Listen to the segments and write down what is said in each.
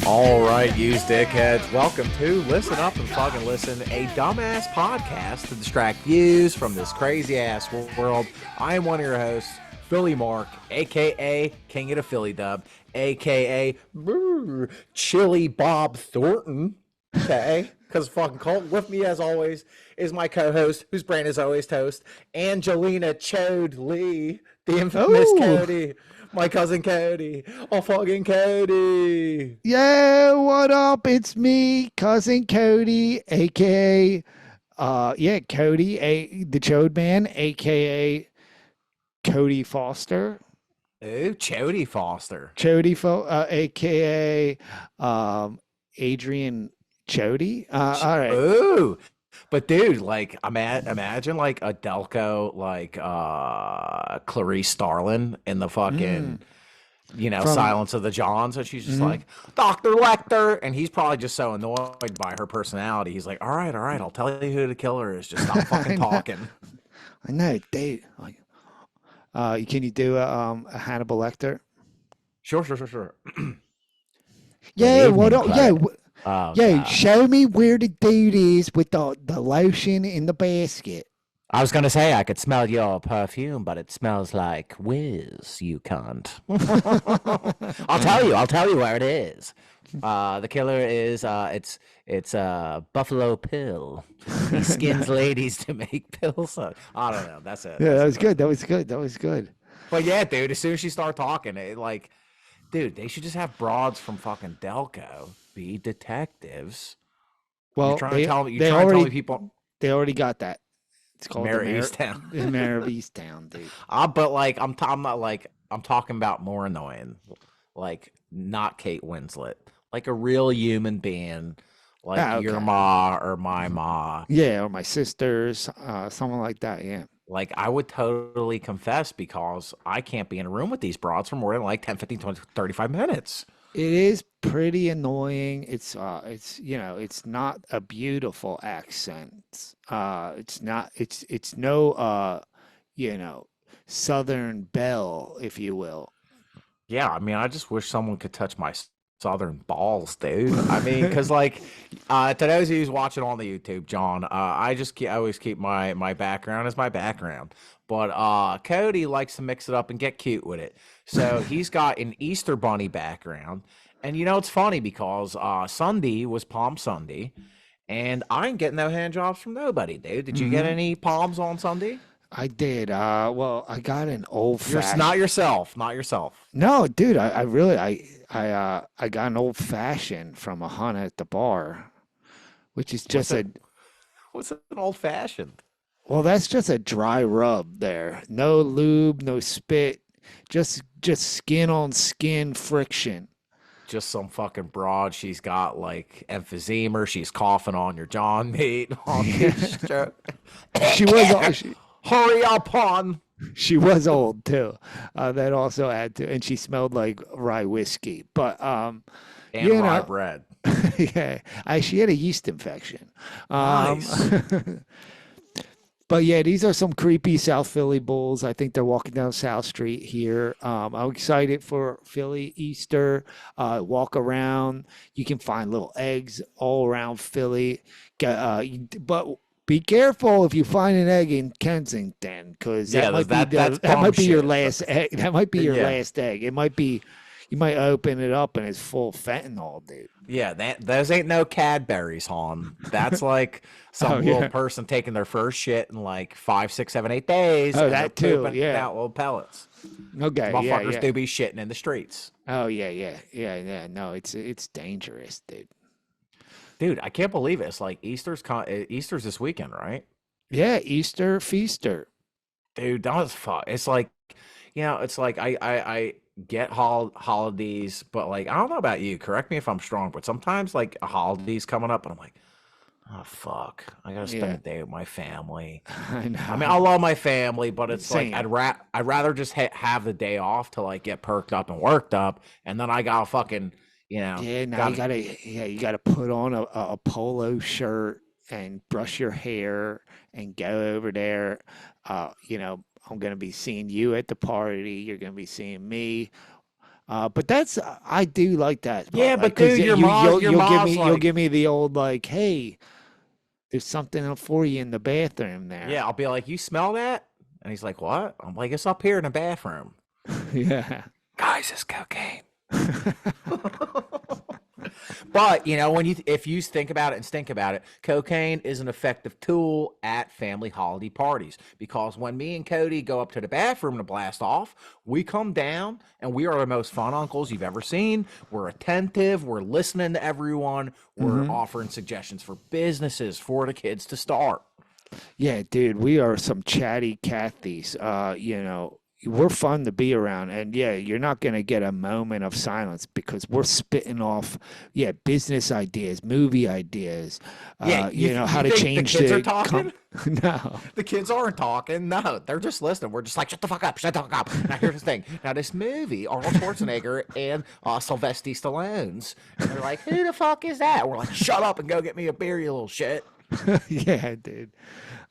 All right, you dickheads, welcome to Listen Up and Fuggin Listen, a dumbass podcast to distract views from this crazy-ass world. I am one of your hosts, Philly Mark, a.k.a. King of the Philly Dub, a.k.a. Chili Bob Thornton, okay? Because fucking cold. With me, as always, is my co-host, whose brain is always toast, Angelina Chode Lee, the infamous Cody. My cousin Cody. Oh, fucking Cody. Yeah, what up? It's me, cousin Cody, aka Cody, the Chode Man, aka Cody Foster. Ooh, Chody Foster. Aka Adrian Chody. All right. Ooh. But dude, like imagine like a Delco like Clarice Starlin in the fucking From Silence of the Johns, and she's just like, Dr. Lecter, and he's probably just so annoyed by her personality. He's like, all right, I'll tell you who the killer is. Just stop fucking talking. I know, Dave. Can you do a Hannibal Lecter? Sure. Yeah, what up? Yeah, Oh, yeah. God. Show me where the dude is with the lotion in the basket. I was gonna say I could smell your perfume, but it smells like whiz. You can't. I'll tell you where it is. The killer is it's Buffalo Pill. He skins ladies to make pills. I don't know. That's it. Yeah, That's that was it. good. That was good. But yeah, dude. As soon as she started talking, dude, they should just have broads from fucking Delco be detectives. Well, You're trying to tell me people they already got that. It's called Mayor of Easttown. the Mayor of Easttown, dude. But like I'm not like I'm talking about more annoying, like not Kate Winslet, like a real human being, like your ma or my ma. Yeah, or my sisters, someone like that. Yeah. Like I would totally confess because I can't be in a room with these broads for more than like 10, 15, 20, 35 minutes. It is pretty annoying. It's not a beautiful accent. It's not. It's no Southern belle, if you will. Yeah, I mean, I just wish someone could touch my southern balls, dude. I mean, because like, to those of you who's watching on the YouTube, John, I always keep my background as my background. But Cody likes to mix it up and get cute with it. So he's got an Easter Bunny background, and it's funny because Sunday was Palm Sunday, and I ain't getting no hand jobs from nobody, dude. Did you get any palms on Sunday? I did. Well, I got an old fashioned. Not yourself, not yourself. No, dude. I really I got an old fashioned from a hunt at the bar, which is just What's an old fashioned? well, that's just a dry rub there. No lube, no spit, just skin on skin friction. Just some fucking broad. She's got like emphysema. She's coughing on your John meat. She was Hurry up, on. she was old too. That also had to, and she smelled like rye whiskey. But And rye bread. yeah, she had a yeast infection. Nice. But yeah, these are some creepy South Philly bulls. I think they're walking down South Street here. I'm excited for Philly Easter. Walk around. You can find little eggs all around Philly. But be careful if you find an egg in Kensington, because that might be your last egg. That might be your last egg. It might be. You might open it up and it's full of fentanyl, dude. Yeah, those ain't no Cadberries, hon. That's like some little person taking their first shit in like 5, 6, 7, 8 days. Oh, that too. Yeah, out little pellets. Okay, Motherfuckers do be shitting in the streets. Oh yeah. No, it's dangerous, dude. Dude, I can't believe it. It's like Easter's this weekend, right? Yeah, Easter feaster. Dude, that was fun. It's like, it's like I get holidays, but like I don't know about you. Correct me if I'm strong, but sometimes like a holiday's coming up, and I'm like, oh fuck, I gotta spend a day with my family. I know. I mean, I love my family, but it's Same. like I'd rather just have the day off to like get perked up and worked up, and then I gotta fucking Yeah, now you gotta put on a polo shirt and brush your hair and go over there. I'm gonna be seeing you at the party. You're gonna be seeing me. But that's I do like that part, Yeah, like, but 'cause dude, your you'll give mom's me you'll like, give me the old like, hey, there's something for you in the bathroom there. yeah, I'll be like, you smell that? And he's like, what? I'm like, it's up here in the bathroom. Yeah. Guys, it's cocaine. But you know, if you think about it and think about it, cocaine is an effective tool at family holiday parties, because when me and Cody go up to the bathroom to blast off, we come down and we are the most fun uncles you've ever seen. We're attentive, we're listening to everyone, we're Hmm. offering suggestions for businesses for the kids to start. Yeah, dude, we are some chatty Cathys. We're fun to be around. And yeah, you're not going to get a moment of silence because we're spitting off, yeah, business ideas, movie ideas, Yeah, how you to think the change kids are the talking? No. The kids aren't talking. No, they're just listening. We're just like, shut the fuck up, shut the fuck up. Now here's the thing. Now this movie, Arnold Schwarzenegger and Sylvester Stallone's, and they're like, who the fuck is that? We're like, shut up and go get me a beer, you little shit. Yeah, dude.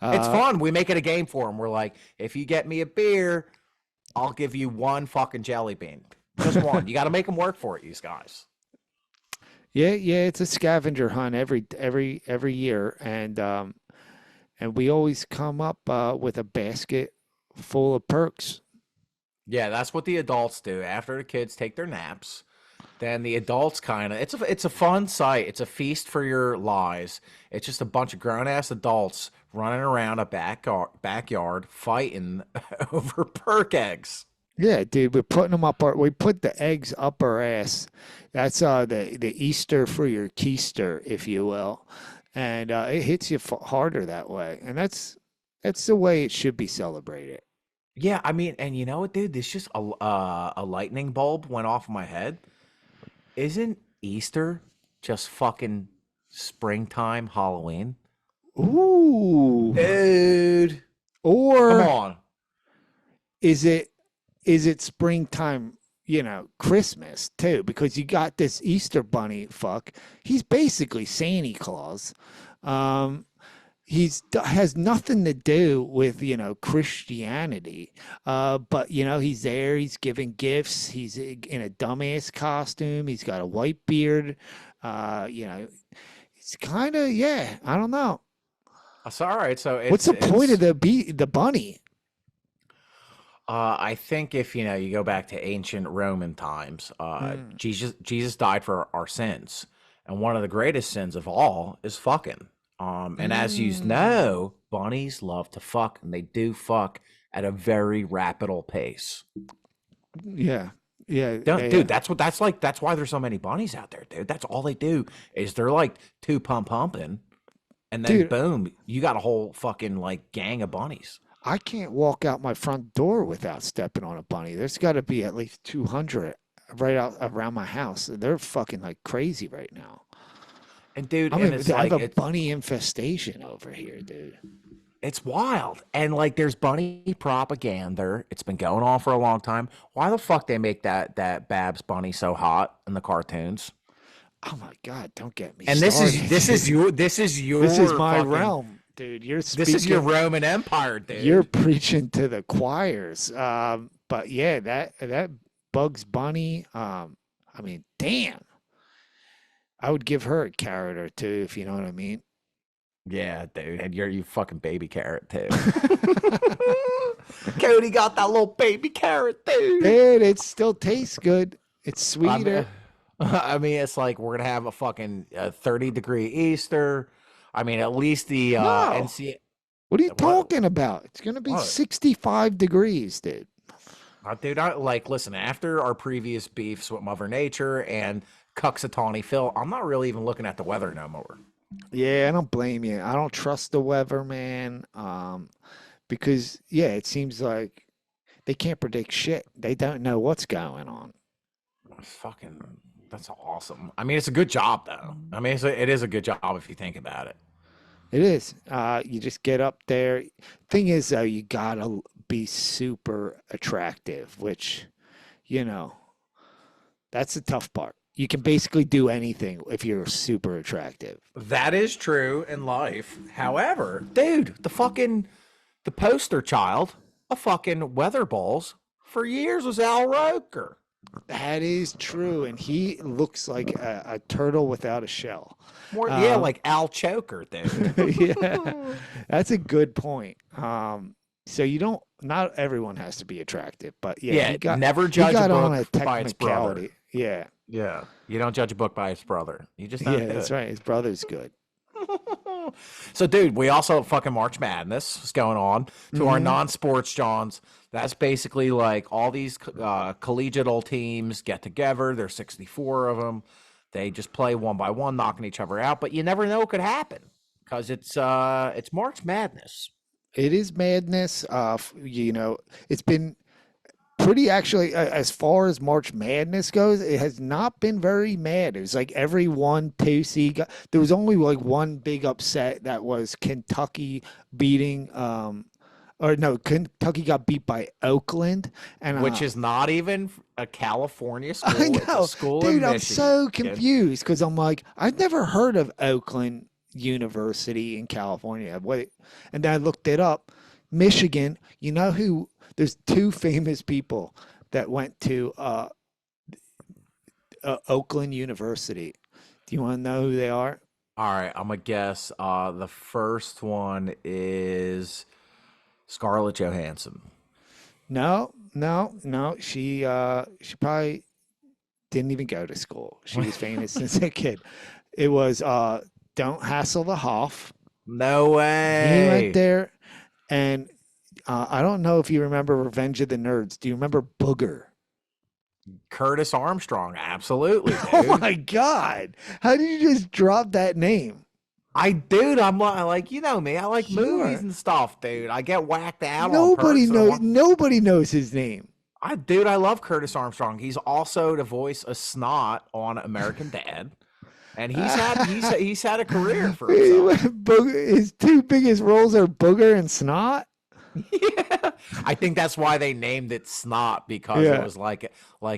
It's Uh, fun. We make it a game for them. We're like, if you get me a beer, I'll give you one fucking jelly bean. Just one. You got to make them work for it, these guys. yeah, it's a scavenger hunt every year, and we always come up with a basket full of perks. Yeah, that's what the adults do after the kids take their naps. Then the adults kind of it's a fun sight. It's a feast for your lies. It's just a bunch of grown ass adults running around a backyard fighting over perk eggs. Yeah, dude, we're putting them up we put the eggs up our ass. That's the Easter for your keister, if you will, and it hits you harder that way, and that's the way it should be celebrated. Yeah, I mean, and you know what, dude? This just a lightning bulb went off my head. Isn't Easter just fucking springtime Halloween? Ooh, Dude, come or on. is it springtime? Christmas too, because you got this Easter bunny fuck. He's basically Santa Claus. Um, has nothing to do with Christianity, but he's there, he's giving gifts, he's in a dumbass costume, he's got a white beard, it's kind of, yeah, I don't know It's all right. So what's the point of the bunny. I think if you go back to ancient Roman times, Mm. Jesus died for our sins, and one of the greatest sins of all is fucking. And as you Mm. know, bunnies love to fuck, and they do fuck at a very rapid pace. Yeah, yeah, Don't, yeah, dude, that's like. That's why there's so many bunnies out there, dude. That's all they do is they're like two pumping, and then dude, boom, you got a whole fucking like gang of bunnies. I can't walk out my front door without stepping on a bunny. There's got to be at least 200 right out around my house. They're fucking like crazy right now. And dude, I and mean, it's I have like a bunny infestation over here, dude. it's wild. And like there's bunny propaganda. It's been going on for a long time. Why the fuck they make that Babs bunny so hot in the cartoons? Oh my God, don't get me And started. this is This is your my fucking realm, dude. this is your Roman Empire, You're dude. preaching to the choirs. But yeah, that Bugs Bunny, I mean, damn. I would give her a carrot or two, if you know what I mean. Yeah, dude. And you fucking baby carrot too. Cody got that little baby carrot, dude. Dude, it still tastes good. It's I mean, sweeter. I mean, it's like we're gonna have a fucking 30-degree Easter. I mean, at least the No. NC What are you what talking about? It's going to be what 65 degrees, dude. dude. I like listen after our previous beefs with Mother Nature and Cuxatawny Phil. I'm not really even looking at the weather no more. Yeah, I don't blame you. I don't trust the weather, man. Because yeah, it seems like they can't predict shit. They don't know what's going on. Fucking, that's awesome. I mean, it's a good job though. I mean, it is a good job if you think about it. It is. You just get up there. Thing is, though, you gotta be super attractive, which, you know, that's the tough part. You can basically do anything if you're super attractive. That is true in life. However, dude, the poster child of fucking weather balls for years was Al Roker. That is true, and he looks like a turtle without a shell. More, yeah, Um, like Al Choker, dude. yeah, that's a good point. So you don't, not everyone has to be attractive, but yeah, Yeah, never he judge a got on a book by its brother. technicality. Yeah, Yeah, you don't judge a book by its brother. You just don't yeah, do that's it. right. His brother's good. So, dude, we also fucking March Madness is going on to our Hmm. non-sports Johns. That's basically like all these collegiate teams get together. There's 64 of them. They just play one by one, knocking each other out. But you never know what could happen because it's March Madness. It is madness. It's been pretty actually as far as March Madness goes. It has not been very mad. It was like every 1-2 seed. There was only like one big upset that was Kentucky beating. Or no, Kentucky got beat by Oakland, and Which is not even a California I school. It's a know, school in dude. I'm Michigan. so confused because I'm like, I've never heard of Oakland University in California. What? And then I looked it up. Michigan. You know who? There's two famous people that went to Oakland University. Do you want to know who they are? All right, I'm gonna guess. The first one is Scarlett Johansson. No, no, no. She probably didn't even go to school. She was famous since a kid. It was Don't Hassle the Hoff. No He went way. there, and I don't know if you remember Revenge of the Nerds. Do you remember Booger? Curtis Armstrong, absolutely, Oh dude. my God! How did you just drop that name? Dude, I'm like, you know me. I like movies Sure. and stuff, dude. I get whacked out on perks, and Nobody knows his name. dude, I love Curtis Armstrong. He's also the voice of Snot on American Dad, and he's had a career for himself. His two biggest roles are Booger and Snot. Yeah, I think that's why they named it Snot because it Yeah. was like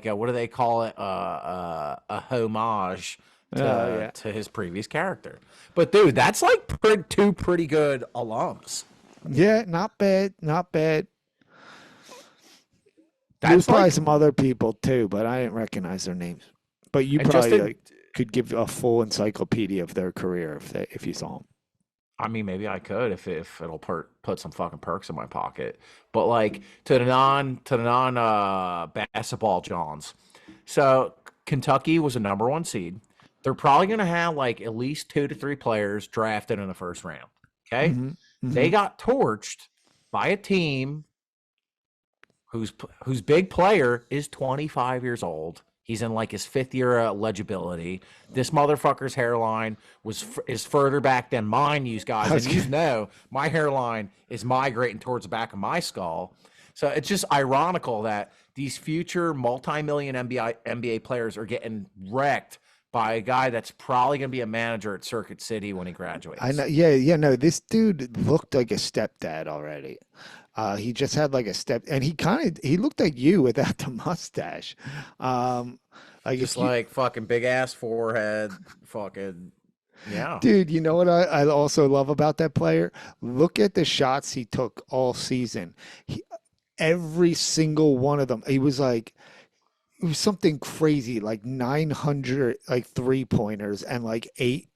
a what do they call it? A homage Oh yeah. to his previous character. But dude, that's like two pretty good alums. Yeah, not bad, not bad. There's That's probably like, some other people too, but I didn't recognize their names. But you and just probably in, like could give a full encyclopedia of their career if you saw them. I mean, maybe I could if it'll put some fucking perks in my pocket. But like to the non basketball Johns. So Kentucky was a number one seed. They're probably going to have like at least 2 to 3 players drafted in the first round. Okay, Hmm. they Hmm. got torched by a team whose big player is 25 years old. He's in like his 5th year of legibility. This motherfucker's hairline is further back than mine, you guys, and you know my hairline is migrating towards the back of my skull. So it's just ironical that these future multi-million NBA players are getting wrecked by a guy that's probably going to be a manager at Circuit City when he I know. graduates. Yeah, yeah. No, this dude looked like a stepdad already. He just had like a step, and he looked like you without the mustache. Um, like Just if you, like fucking big ass forehead, fucking yeah. dude, you know what I also love about that player? Look at the shots he took all season. Every single one of them, he was like, it was something crazy, like 900 like 3-pointers and like 8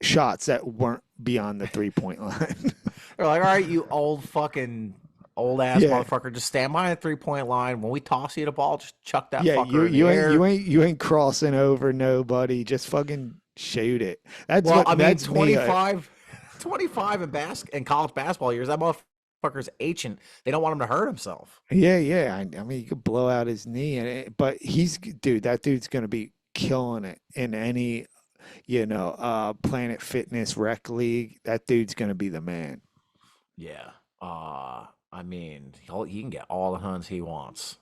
shots that weren't beyond the 3-point line. They're like, all right, you old ass Yeah. motherfucker, just stand by the 3 point line. When we toss you the ball, just chuck that Yeah, fucker in the air. you ain't crossing over nobody. Just fucking shoot it. Well, I mean, That's me. 25 in college basketball years, that motherfucker's ancient. They don't want him to hurt himself. Yeah, yeah. I mean, you could blow out his knee, but dude. That dude's gonna be killing it in any Planet Fitness rec league. That dude's gonna be the man. Yeah. I mean, he can get all the huns he wants.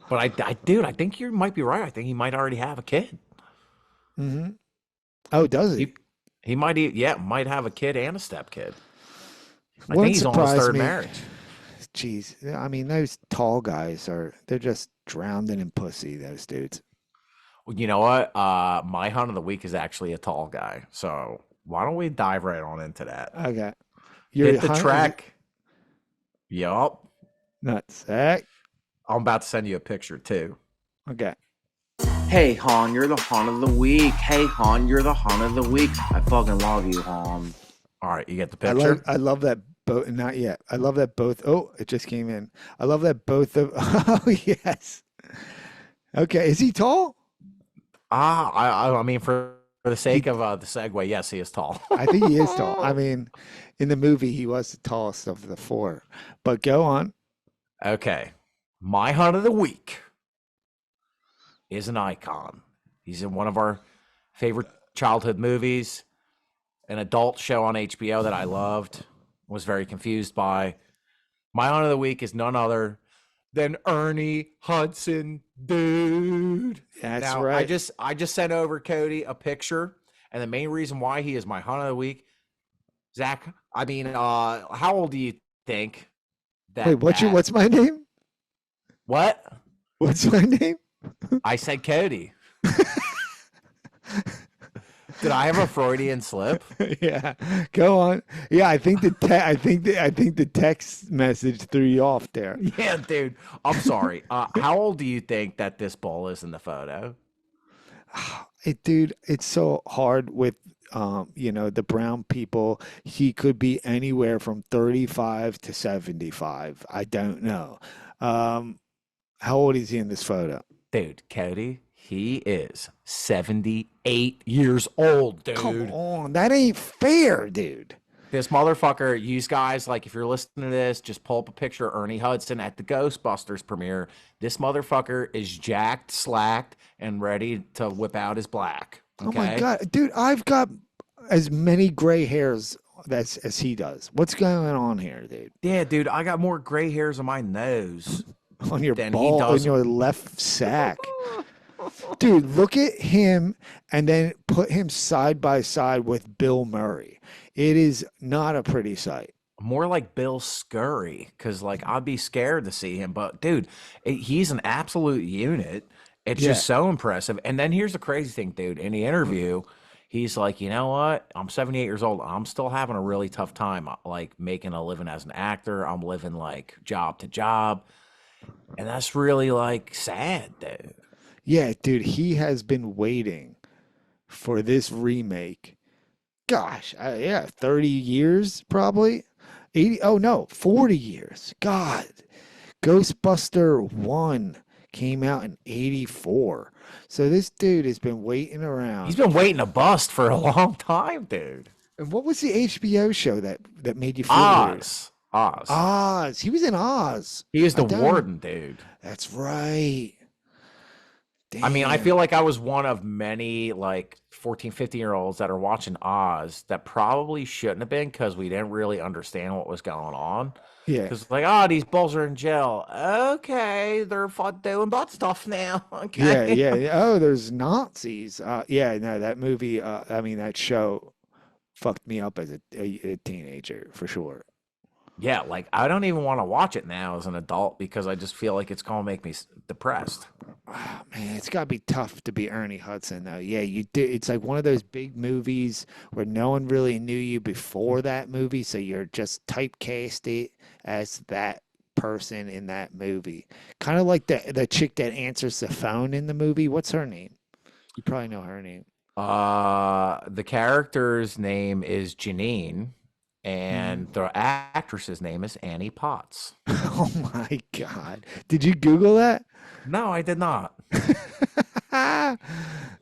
But dude, I think you might be right. I think he might already have a kid. Hmm. Oh, does he? He he might have a kid and a step kid. I think Wouldn't he's on his surprise third me. marriage. Jeez, I mean, those tall guys they're just drowning in pussy. Those dudes. Well, you know what? My hunt of the week is actually a tall guy. So why don't we dive right on into that? Okay, Hit the track. Yup. Nuts. Heck. I'm about to send you a picture too. Okay. Hey Han, you're the Han of the week. Hey Han, you're the Han of the week. I fucking love you, Han. All right, you get the picture. I love that both. Not yet. I love that both. Oh, it just came in. I love that both of. Oh yes. Okay. Is he tall? I mean, for the He, sake of the segue, yes, he is tall. I think he is tall. I mean, in the movie, he was the tallest of the four. But go on. Okay, my hunt of the week is an icon. He's in one of our favorite childhood movies, an adult show on HBO that I loved, was very confused by. My hunt of the week is none other than Ernie Hudson, dude. That's Now, right. I just sent over Cody a picture, and the main reason why he is my hunt of the week, Zach. I mean, how old do you think Wait, what's my name? What? What's my name? I said Cody. Did I have a Freudian slip? Yeah, go on. Yeah, I think the text message threw you off there. Yeah, dude. I'm sorry. How old do you think that this bull is in the photo? Dude, it's so hard with the brown people. He could be anywhere from 35 to 75. I don't know. How old is he in this photo? Dude, Cody, he is 78 years old, dude. Come on, that ain't fair, dude. This motherfucker, you guys, like, if you're listening to this, just pull up a picture of Ernie Hudson at the Ghostbusters premiere. This motherfucker is jacked, slacked, and ready to whip out his black. Okay? Oh my God, dude, I've got as many gray hairs as he does. What's going on here, dude? Yeah, dude, I got more gray hairs on my nose On your than ball, he does. on your left sack. Dude, look at him and then put him side by side with Bill Murray. It is not a pretty sight. More like Bill Scurry, because, like, I'd be scared to see him. But, dude, he's an absolute unit. It's just so impressive. And then here's the crazy thing, dude. In the interview, he's like, you know what? I'm 78 years old. I'm still having a really tough time, like, making a living as an actor. I'm living, like, job to job. And that's really, like, sad, dude. Yeah, dude, he has been waiting for this remake. Gosh, 30 years probably. 80, oh no, 40 years. God. Ghostbuster 1 came out in 84. So this dude has been waiting around. He's been waiting to bust for a long time, dude. And what was the HBO show that made you feel weird? Oz. Oz. He was in Oz. He is the warden, dude. That's right. I mean, I Damn. feel like I was one of many, like, 14, 15-year-olds that are watching Oz that probably shouldn't have been because we didn't really understand what was going on. Yeah. Because, like, these bulls are in jail. Okay, they're doing butt stuff now. Okay. Yeah. Oh, there's Nazis. Yeah, no, that movie, I mean, that show fucked me up as a teenager for sure. Yeah, like, I don't even want to watch it now as an adult because I just feel like it's going to make me depressed. Oh, man, it's got to be tough to be Ernie Hudson, though. Yeah, you do. It's like one of those big movies where no one really knew you before that movie, so you're just typecasted as that person in that movie. Kind of like the chick that answers the phone in the movie. What's her name? You probably know her name. The character's name is Janine, and the actress's name is Annie Potts. Oh my God. Did you Google that? No, I did not.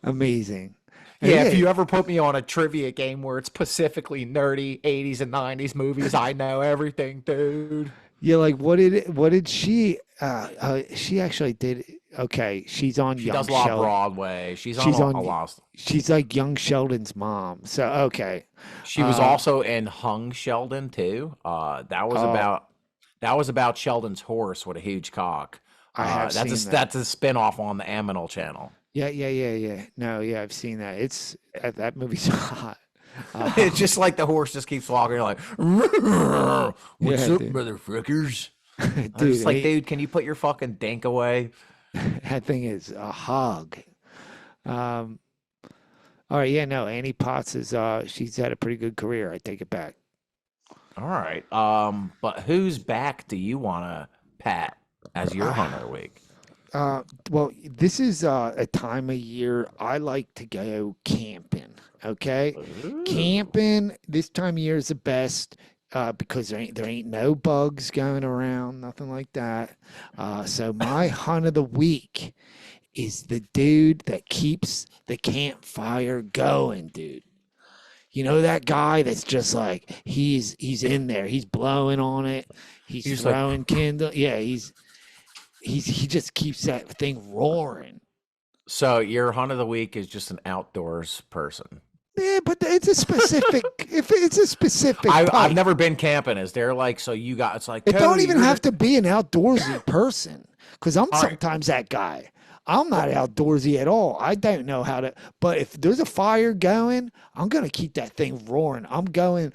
Amazing. Yeah, if you ever put me on a trivia game where it's specifically nerdy 80s and 90s movies, I know everything, dude. Yeah, like what did she actually did okay, she's on She Young does a lot of Sheldon. Broadway. She's on a lot. She's like Young Sheldon's mom. So okay. She was also in Hung Sheldon too. That was about Sheldon's horse with a huge cock. I have seen that. That's a spin-off on the Aminal channel. Yeah. No, yeah, I've seen that. That movie's hot. It's just like the horse just keeps walking. You're like, what's up, dude. motherfuckers? Dude, I'm just like, dude, can you put your fucking dink away? that thing is a hog. All right, yeah, no, Annie Potts is she's had a pretty good career. I take it back. All right. But whose back do you want to pat as your hunter week? Well, this is a time of year I like to go camping. Okay, Ooh. camping this time of year is the best because there ain't no bugs going around, nothing like that. So my hunt of the week is the dude that keeps the campfire going, dude. You know that guy that's just like he's in there, he's blowing on it, he's He's just like, throwing kindle. Yeah, he just keeps that thing roaring. so your hunt of the week is just an outdoors person. Yeah, but it's a specific. If it's a specific I've type, never been camping. Is there like, so you got, it's like, it don't Cody, even you're have to be an outdoorsy person. Because I'm all right. sometimes that guy. I'm not outdoorsy at all. I don't know how to. But if there's a fire going, I'm gonna keep that thing roaring. I'm going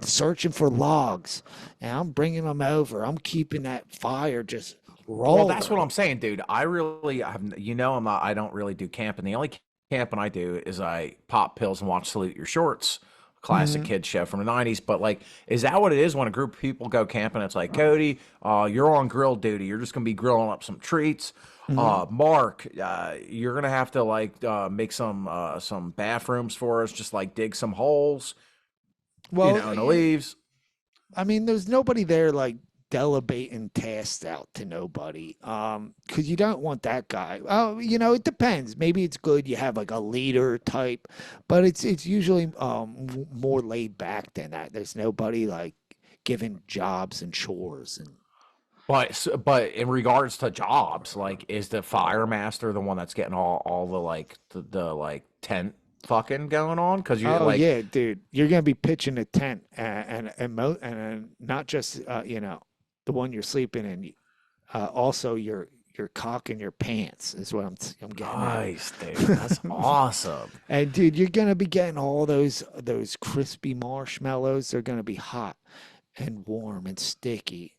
searching for logs, and I'm bringing them over. I'm keeping that fire just Well, rolling. that's what I'm saying, dude. I really have, I'm not, I don't really do camping. The only camping I do is I pop pills and watch Salute Your Shorts, classic Mhm. kids show from the 90s. But like, is that what it is when a group of people go camping? It's like, Cody, you're on grill duty. You're just going to be grilling up some treats. Mhm. Mark, you're going to have to like make some bathrooms for us, just like dig some holes, Well, in the leaves. I mean, there's nobody there like delegating tasks out to nobody. Because you don't want that guy. Oh, it depends. Maybe it's good you have like a leader type, but it's usually more laid back than that. There's nobody like giving jobs and chores and But in regards to jobs, like, is the fire master the one that's getting all the like the like tent fucking going on? Because you oh like, yeah, dude, you're gonna be pitching a tent and not just the one you're sleeping in. Also your cock in your pants is what I'm getting at. nice, dude, that's awesome, And dude, you're gonna be getting all those crispy marshmallows. They're gonna be hot and warm and sticky.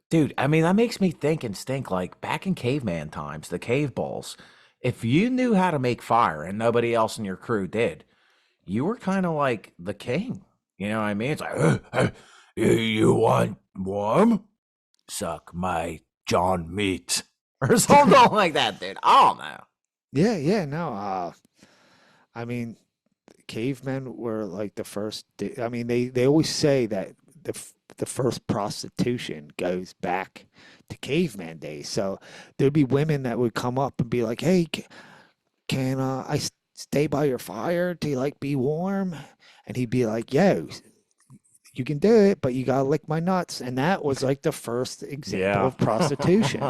dude. I mean, that makes me think and stink. Like back in caveman times, the cave balls. If you knew how to make fire and nobody else in your crew did, you were kind of like the king. You know what I mean? It's like, you want warm? Suck my John meat or something like that, dude. I don't know. Yeah, yeah, no. I mean, cavemen were like the first. I mean, they always say that the first prostitution goes back to caveman days. So there'd be women that would come up and be like, "Hey, can stay by your fire to like be warm?" And he'd be like, "Yo, you can do it, but you gotta lick my nuts." And that was like the first example Yeah. of prostitution.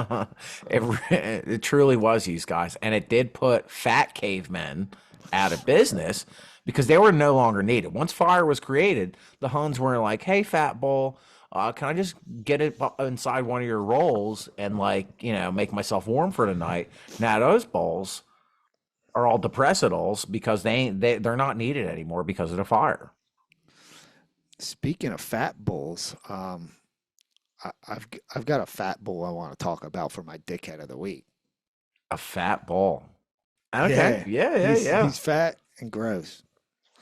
It truly was, these guys. And it did put fat cavemen out of business because they were no longer needed. Once fire was created, the Huns were like, hey, fat bull, can I just get it inside one of your rolls and like, make myself warm for the night? Now those bowls are all depressitals because they're not needed anymore because of the fire. Speaking of fat bulls, I've got a fat bull I want to talk about for my dickhead of the week. A fat bull. Okay. Yeah. He's fat and gross.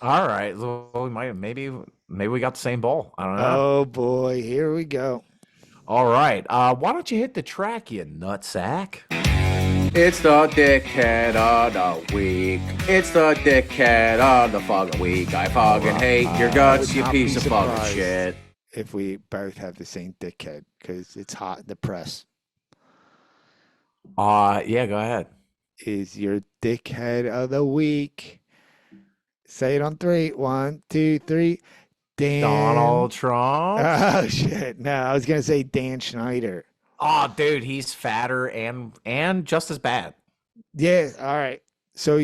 All right. Well, maybe we got the same bowl. I don't know. Oh boy, here we go. All right. Why don't you hit the track, you nutsack? It's the dickhead of the week. It's the dickhead of the fucking week. I fucking hate your I guts, would you not piece be of fucking surprised shit. if we both have the same dickhead because it's hot in the press. Yeah, go ahead. Is your dickhead of the week? Say it on three. 1, 2, 3. Dan. Donald Trump. Oh shit! No, I was gonna say Dan Schneider. Oh, dude, he's fatter and just as bad. Yeah. All right. So,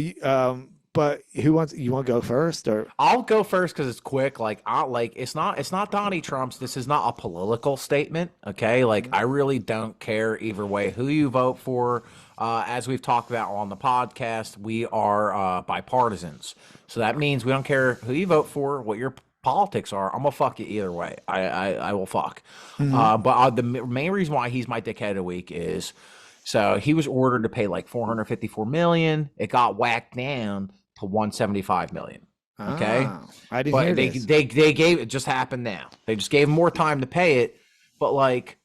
but you want to go first or? I'll go first because it's quick. Like, it's not Donnie Trump's. This is not a political statement. Okay, like I really don't care either way who you vote for. As we've talked about on the podcast, we are bipartisans. So that means we don't care who you vote for, what your politics are. I'm gonna fuck you either way. I will fuck. But the main reason why he's my dickhead of the week is, so he was ordered to pay like 454 million. It got whacked down to 175 million. Okay, I didn't but hear they this. they gave it, just happened now. They just gave him more time to pay it. But like,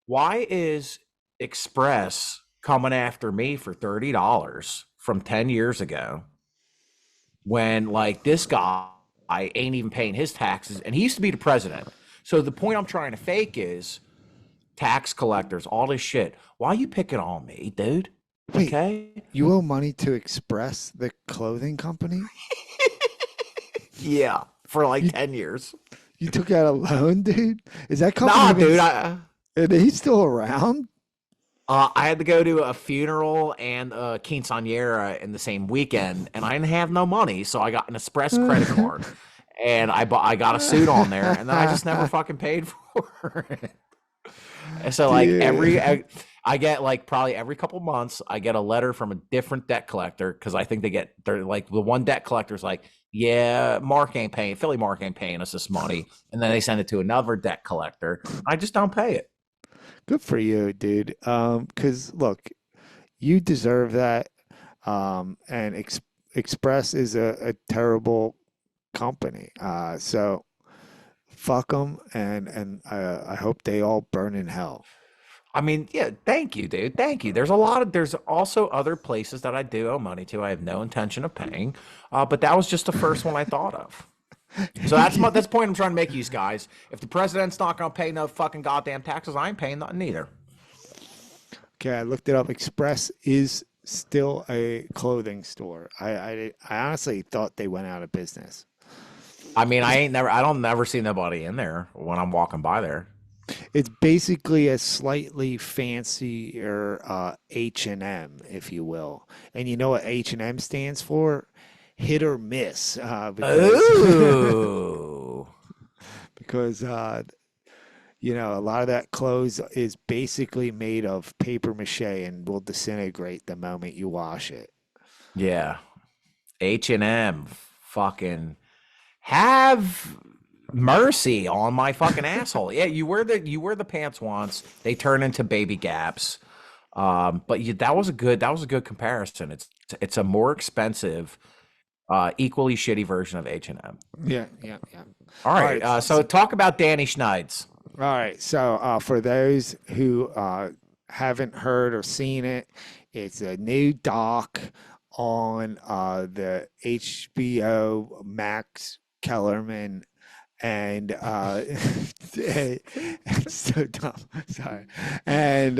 why is Express coming after me for $30 from 10 years ago when like this guy ain't even paying his taxes and he used to be the president. So the point I'm trying to fake is tax collectors, all this shit. Why you picking on me, dude? Wait, Okay. you owe money to Express, the clothing company? Yeah, for like You 10 years. you took out a loan, dude? Is that company Nah, even dude. are they still around? I had to go to a funeral and a quinceañera in the same weekend, and I didn't have no money, so I got an Express credit card, and I got a suit on there, and then I just never fucking paid for it. And so like Dude. I get like probably every couple months I get a letter from a different debt collector because I think they're like the one debt collector's like, yeah, Philly Mark ain't paying us this money, and then they send it to another debt collector. I just don't pay it. Good for you, dude. 'Cause look, you deserve that. And Express is a terrible company. So fuck them, and I hope they all burn in hell. I mean, yeah, thank you, dude. Thank you. There's also other places that I do owe money to. I have no intention of paying, but that was just the first one I thought of. So that's the point I'm trying to make, you guys. If the president's not gonna pay no fucking goddamn taxes, I ain't paying nothing either. Okay, I looked it up. Express is still a clothing store. I honestly thought they went out of business. I mean, I don't never see nobody in there when I'm walking by there. It's basically a slightly fancier H&M, if you will. And you know what H&M stands for? Hit or miss. Ooh. Because you know, a lot of that clothes is basically made of paper mache and will disintegrate the moment you wash it. Yeah. H&M fucking have mercy on my fucking asshole. Yeah, you wear the pants once, they turn into baby gaps. But that was a good comparison. It's a more expensive, equally shitty version of H&M. Yeah, yeah, yeah. All right, so talk about Danny Schneid's. All right. So for those who haven't heard or seen it, it's a new doc on the HBO Max Kellerman. And it's so dumb. Sorry. And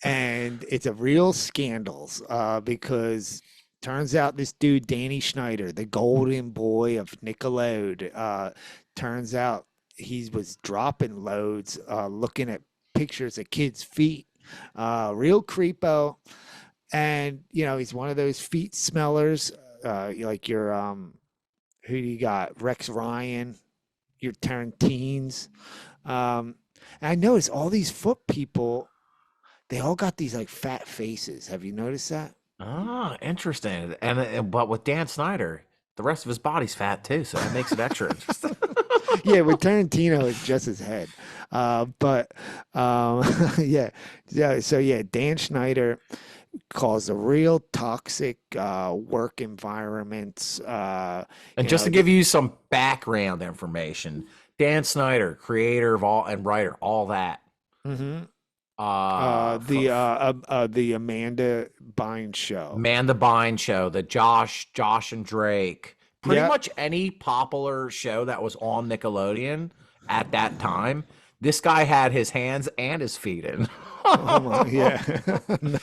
it's a real scandals because turns out this dude Danny Schneider, the golden boy of Nickelodeon, turns out he was dropping loads, looking at pictures of kids' feet, real creepo. And you know he's one of those feet smellers, like your who do you got? Rex Ryan, your Tarantines. And I noticed all these foot people, they all got these like fat faces. Have you noticed that? Ah, interesting. And but with Dan Snyder, the rest of his body's fat too, so that makes it extra interesting. Yeah, with Tarantino, it's just his head. But yeah, yeah. So yeah, Dan Schneider caused a real toxic work environments. And just to give you some background information, Dan Snyder, creator of all and writer, all that. Mm-hmm. The The Amanda Bynes show. Amanda Bynes show, the Josh and Drake, pretty Yeah. much any popular show that was on Nickelodeon at that time. This guy had his hands and his feet in. Oh my, yeah,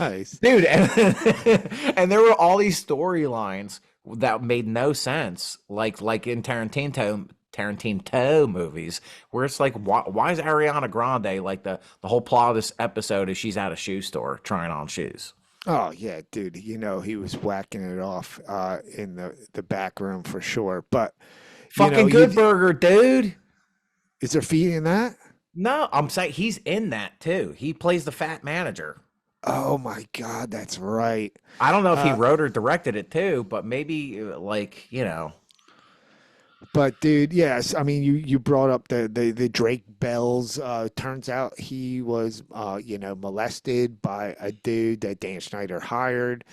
nice. Dude, and there were all these storylines that made no sense, like in Tarantino movies, where it's like, why is Ariana Grande like the whole plot of this episode is she's at a shoe store trying on shoes? Oh yeah, dude. You know he was whacking it off in the back room for sure. But you know, Fucking Good Burger, dude. is there feet in that? No, I'm saying he's in that too. He plays the fat manager. Oh my God, that's right. I don't know if he wrote or directed it too, but maybe like, you know. But dude, yes, I mean you brought up the Drake Bells. Turns out he was you know molested by a dude that Dan Schneider hired,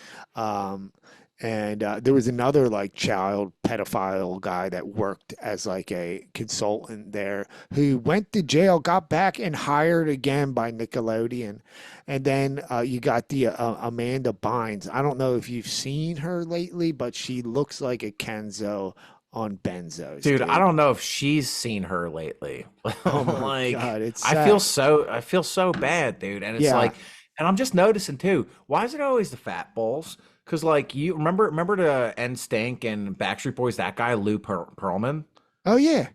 And there was another like child pedophile guy that worked as like a consultant there who went to jail, got back and hired again by Nickelodeon. And then you got the Amanda Bynes. I don't know if you've seen her lately, but she looks like a Kenzo on benzos, Dude, I don't know if she's seen her lately. Oh my Like, God, it's I feel sad. I feel so bad, dude. And it's Yeah. like, and I'm just noticing too, why is it always the fat balls? Because like you remember the NSYNC and Backstreet Boys, that guy Lou Pearlman? Oh yeah.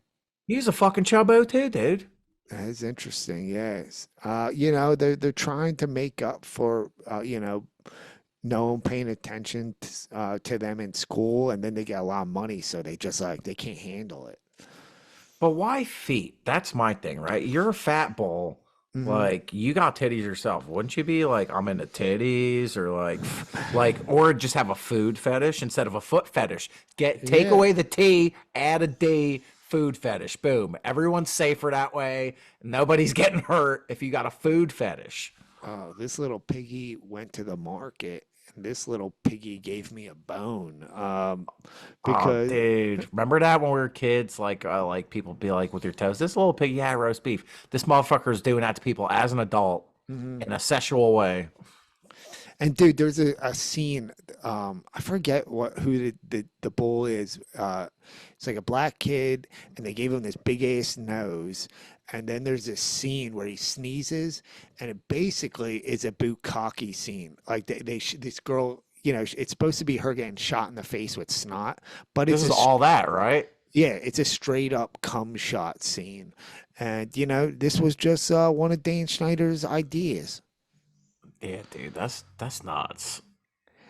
He's a fucking chubbo too, dude. That is interesting. Yes. You know, they're trying to make up for no one paying attention to them in school, and then they get a lot of money, so they just like they can't handle it. But why feet? That's my thing, right? You're a fat bull. Hmm. Like you got titties yourself. Wouldn't you be like, I'm into titties, or like, or just have a food fetish instead of a foot fetish? Take Yeah. away the T, add a D, food fetish. Boom. Everyone's safer that way. Nobody's getting hurt if you got a food fetish. Oh, this little piggy went to the market, and this little piggy gave me a bone. Oh, Because dude, remember that when we were kids? Like people be like, with your toes, this little piggy had roast beef. This motherfucker's doing that to people as an adult Mhm. in a sexual way. And dude, there's a scene. I forget who the bull is. It's like a black kid, and they gave him this big ass nose. And then there's this scene where he sneezes, and it basically is a bukkake scene. Like this girl, it's supposed to be her getting shot in the face with snot, but This it's is all that, right? yeah, it's a straight up cum shot scene. And this was just one of Dan Schneider's ideas. Yeah, dude, that's nuts.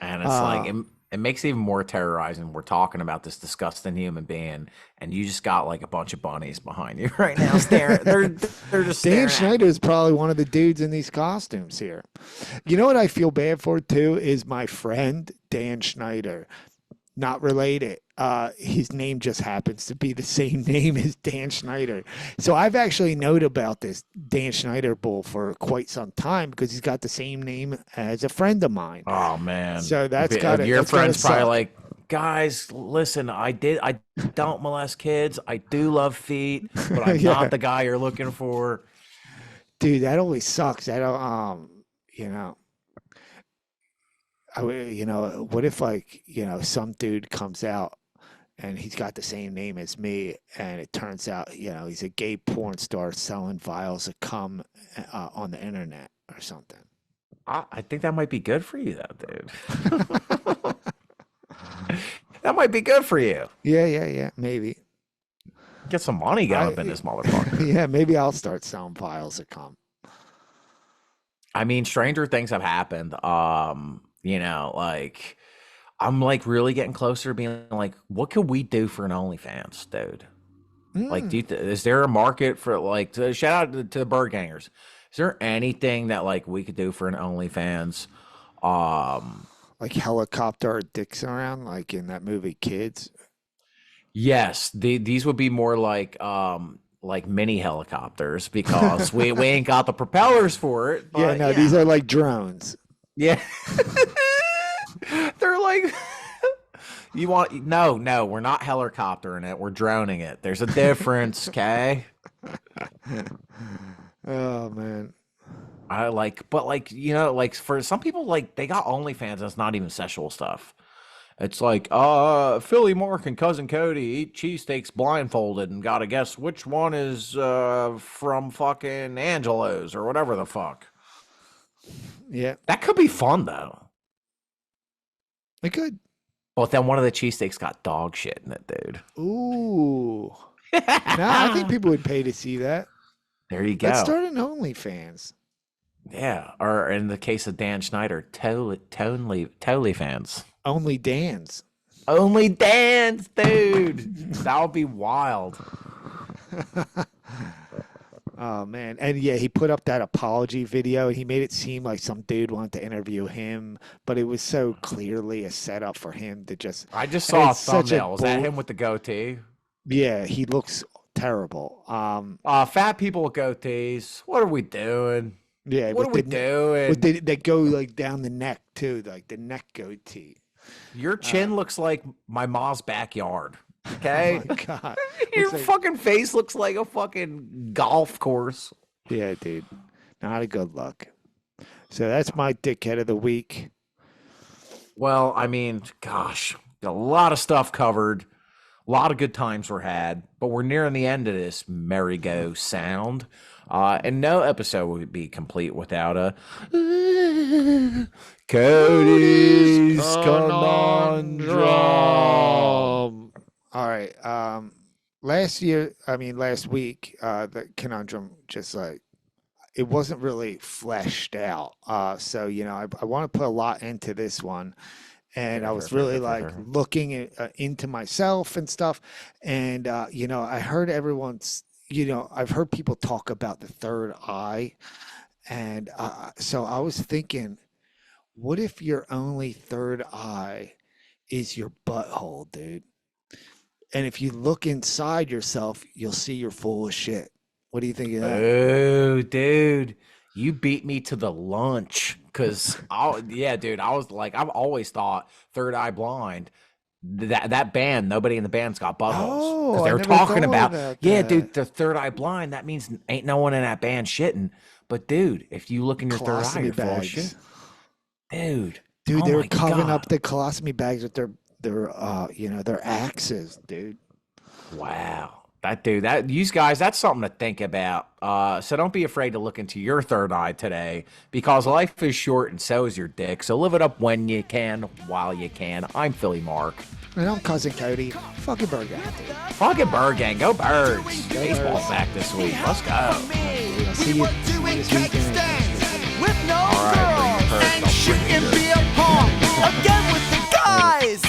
And it's like Uh, it makes it even more terrorizing. We're talking about this disgusting human being, and you just got like a bunch of bunnies behind you right now staring. They're just Dan staring at Schneider is probably one of the dudes in these costumes here. You know what I feel bad for too is my friend Dan Schneider. Not related. His name just happens to be the same name as Dan Schneider. So I've actually known about this Dan Schneider bull for quite some time because he's got the same name as a friend of mine. Oh man, So Your that's gotta friend's probably suck. like, guys, listen, I don't molest kids. I do love feet, but I'm not Yeah, the guy you're looking for. dude, that always sucks. I don't, you know, what if like, some dude comes out and he's got the same name as me, and it turns out, he's a gay porn star selling vials of cum on the internet or something. I think that might be good for you, though, dude. That might be good for you. Yeah, yeah, yeah, maybe. Get some money going up in I, this motherfucker. yeah, maybe I'll start selling vials of cum. I mean, stranger things have happened. Like I'm like really getting closer to being like, what could we do for an OnlyFans, dude? Like, Mm, is there a market for like? Shout out to the bird gangers. Is there anything that like we could do for an OnlyFans? Um, like helicopter our dicks around, like in that movie Kids. yes, these would be more like mini helicopters because we ain't got the propellers for it. Yeah, But no, these yeah, are like drones. yeah, they're like. You want no, we're not helicoptering it, we're droning it. There's a difference, okay? Oh man. I like, but like, like for some people, like they got OnlyFans, and it's not even sexual stuff. It's like, Philly Mark and Cousin Cody eat cheesesteaks blindfolded and gotta guess which one is from fucking Angelo's or whatever the fuck. Yeah, That could be fun though. it could. But then one of the cheesesteaks got dog shit in it, dude. Ooh. Nah, I think people would pay to see that. There you Let's go. start an OnlyFans. Yeah, or in the case of Dan Schneider, totally fans. Only Dan's. Only dance, dude. That would be wild. Oh man. And yeah, he put up that apology video and he made it seem like some dude wanted to interview him, but it was so clearly a setup for him to just I just and saw a it's such a thumbnail. Was that bull. him with the goatee? Yeah, he looks terrible. Fat people with goatees. What are we doing? Yeah, What are we with doing? they go like down the neck too, like the neck goatee. Your chin looks like my mom's backyard. Okay? Oh my God. Your Looks like- fucking face looks like a fucking golf course. Yeah, dude. Not a good look. So that's my dickhead of the week. Well, I mean, gosh, a lot of stuff covered. A lot of good times were had, but we're nearing the end of this merry-go sound. And no episode would be complete without a Cody's Conundrum. All right. Last week, the conundrum just like it wasn't really fleshed out. So I want to put a lot into this one. And I was really like looking into myself and stuff. And, I heard I've heard people talk about the third eye. And so I was thinking, what if your only third eye is your butthole, dude? And if you look inside yourself, you'll see you're full of shit. What do you think of that? Oh, dude. You beat me to the lunch because, dude, I was like, I've always thought Third Eye Blind, that band, nobody in the band's got buttholes. Oh, They I were never talking thought about that. dude, the Third Eye Blind, that means ain't no one in that band shitting. But, dude, if you look in your third eye, Colostomy you're full of bags. shit. Dude, Dude, oh they were my covering God. up the colostomy bags with their axes, dude. Wow. You guys, that's something to think about. So don't be afraid to look into your third eye today because life is short and so is your dick. So live it up when you can, while you can. I'm Philly Mark. And I'm Cousin Cody. Fucking bird gang, dude. Fucking Bird Gang. Go Birds. Baseball's back this week. Let's go. I'll see you this weekend. With no All right, bring girl your purse. and I'll shoot bring and your- be a punk again with the guys.